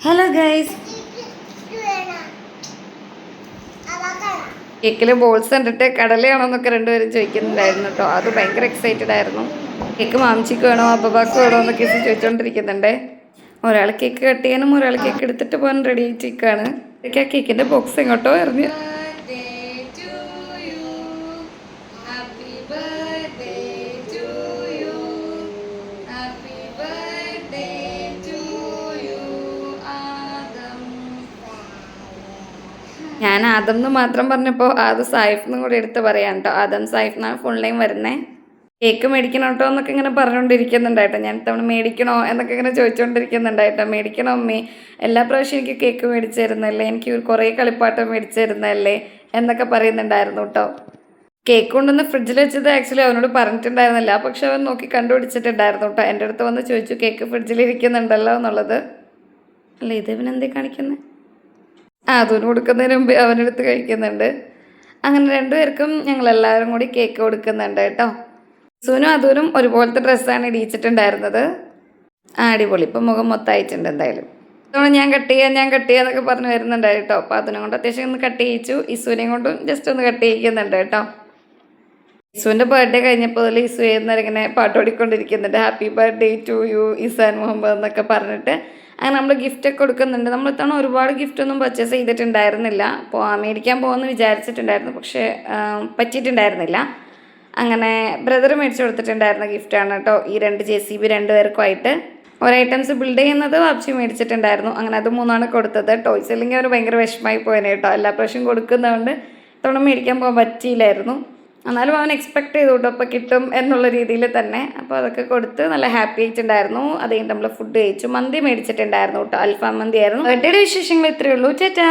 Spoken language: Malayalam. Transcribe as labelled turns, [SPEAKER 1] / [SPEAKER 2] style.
[SPEAKER 1] ഹലോ ഗൈസ്, കേക്കില് ബോൾസ് കണ്ടിട്ട് കടലയാണോന്നൊക്കെ രണ്ടുപേരും ചോദിക്കുന്നുണ്ടായിരുന്നു കേട്ടോ. അത് ഭയങ്കര എക്സൈറ്റഡ് ആയിരുന്നു. കേക്ക് മാമിച്ചിക്ക് വേണോ അപ്പപ്പാക്ക് വേണോ എന്നൊക്കെ ചോദിച്ചോണ്ടിരിക്കുന്നുണ്ടേ. ഒരാൾ കേക്ക് കട്ട് ചെയ്യാനും ഒരാൾ കേക്ക് എടുത്തിട്ട് പോകാൻ റെഡി ആയിട്ടിരിക്കുകയാണ്. ആ കേക്കിന്റെ ബോക്സ് എങ്ങോട്ടോ എറിഞ്ഞ്. ഞാൻ ആദം എന്ന് മാത്രം പറഞ്ഞപ്പോൾ അത് സായിഫ് എന്നും കൂടി എടുത്ത് പറയാം കേട്ടോ. ആദം സായിഫ് എന്നാണ് ഫുൾ നെയിം വരുന്നത്. കേക്ക് മേടിക്കണം കേട്ടോ എന്നൊക്കെ ഇങ്ങനെ പറഞ്ഞുകൊണ്ടിരിക്കുന്നുണ്ടായിട്ടോ. ഞാൻ തവണ മേടിക്കണോ എന്നൊക്കെ ഇങ്ങനെ ചോദിച്ചുകൊണ്ടിരിക്കുന്നുണ്ടായിട്ടോ. മേടിക്കണോ അമ്മേ, എല്ലാ പ്രാവശ്യം എനിക്ക് കേക്ക് മേടിച്ചു തരുന്നല്ലേ, എനിക്ക് കുറേ കളിപ്പാട്ടം മേടിച്ചു തരുന്നല്ലേ എന്നൊക്കെ പറയുന്നുണ്ടായിരുന്നു കേട്ടോ. കേക്ക് കൊണ്ടുവന്ന് ഫ്രിഡ്ജിൽ വെച്ചത് ആക്ച്വലി അവനോട് പറഞ്ഞിട്ടുണ്ടായിരുന്നില്ല, പക്ഷെ അവൻ നോക്കി കണ്ടുപിടിച്ചിട്ടുണ്ടായിരുന്നു കേട്ടോ. എൻ്റെ അടുത്ത് വന്ന് ചോദിച്ചു കേക്ക് ഫ്രിഡ്ജിലിരിക്കുന്നുണ്ടല്ലോ എന്നുള്ളത്. അല്ല, ഇത് ഇവനെന്തേ കാണിക്കുന്നത്? അതിന് കൊടുക്കുന്നതിന് മുമ്പ് അവനെടുത്ത് കഴിക്കുന്നുണ്ട്. അങ്ങനെ രണ്ടുപേർക്കും ഞങ്ങളെല്ലാവരും കൂടി കേക്ക് കൊടുക്കുന്നുണ്ട് കേട്ടോ. സൂനും അതൂനും ഒരുപോലത്തെ ഡ്രസ്സാണ് ഇടിയിച്ചിട്ടുണ്ടായിരുന്നത്. അടിപൊളി, ഇപ്പം മുഖം മൊത്തമായിട്ടുണ്ട് എന്തായാലും. അതുകൊണ്ട് ഞാൻ കട്ട് ചെയ്യാന്നൊക്കെ പറഞ്ഞ് വരുന്നുണ്ടായി കേട്ടോ. അപ്പോൾ അതിനെ കൊണ്ട് അത്യാവശ്യം ഒന്ന് കട്ട് ചെയ്യിച്ചു. ഇസുവിനെയും കൊണ്ടും ജസ്റ്റ് ഒന്ന് കട്ട് ചെയ്യിക്കുന്നുണ്ട് കേട്ടോ. ഇസുവിൻ്റെ ബർത്ത്ഡേ കഴിഞ്ഞപ്പോൾ ഇസു ഇങ്ങനെ പാട്ട് പാടിക്കൊണ്ടിരിക്കുന്നുണ്ട്. Happy birthday to you Izan Muhammad എന്നൊക്കെ പറഞ്ഞിട്ട്. അങ്ങനെ നമ്മൾ ഗിഫ്റ്റൊക്കെ കൊടുക്കുന്നുണ്ട്. നമ്മൾ ഇത്തവണ ഒരുപാട് ഗിഫ്റ്റൊന്നും പർച്ചേസ് ചെയ്തിട്ടുണ്ടായിരുന്നില്ല. അപ്പോൾ മേടിക്കാൻ പോകുമെന്ന് വിചാരിച്ചിട്ടുണ്ടായിരുന്നു, പക്ഷേ പറ്റിയിട്ടുണ്ടായിരുന്നില്ല. അങ്ങനെ ബ്രദർ മേടിച്ച് കൊടുത്തിട്ടുണ്ടായിരുന്ന ഗിഫ്റ്റാണ് കേട്ടോ ഈ 2 JCB രണ്ടുപേർക്കുമായിട്ട്. ഓരോ ഐറ്റംസ് ബിൽഡ് ചെയ്യുന്നത് വാപ്സി മേടിച്ചിട്ടുണ്ടായിരുന്നു. അങ്ങനെ അത് 3 കൊടുത്തത്. ടോയ്സ് ഇല്ലെങ്കിൽ അവർ ഭയങ്കര വിഷമമായി പോയേനെ കേട്ടോ. എല്ലാ പ്രാവശ്യം കൊടുക്കുന്നതുകൊണ്ട് ഇത്തവണ മേടിക്കാൻ പോകാൻ പറ്റിയില്ലായിരുന്നു. എന്നാലും അവൻ എക്സ്പെക്ട് ചെയ്തു കേട്ടോ അപ്പോൾ കിട്ടും എന്നുള്ള രീതിയിൽ തന്നെ. അപ്പോൾ അതൊക്കെ കൊടുത്ത് നല്ല ഹാപ്പി ആയിട്ടുണ്ടായിരുന്നു. അത് കഴിഞ്ഞിട്ട് നമ്മൾ ഫുഡ് കഴിച്ചു. മന്തി മേടിച്ചിട്ടുണ്ടായിരുന്നു കേട്ടോ, അൽഫാം മന്തി ആയിരുന്നു. ബർത്ത്ഡേ വിശേഷങ്ങൾ ഇത്രയേ ഉള്ളൂ. ചേട്ടാ.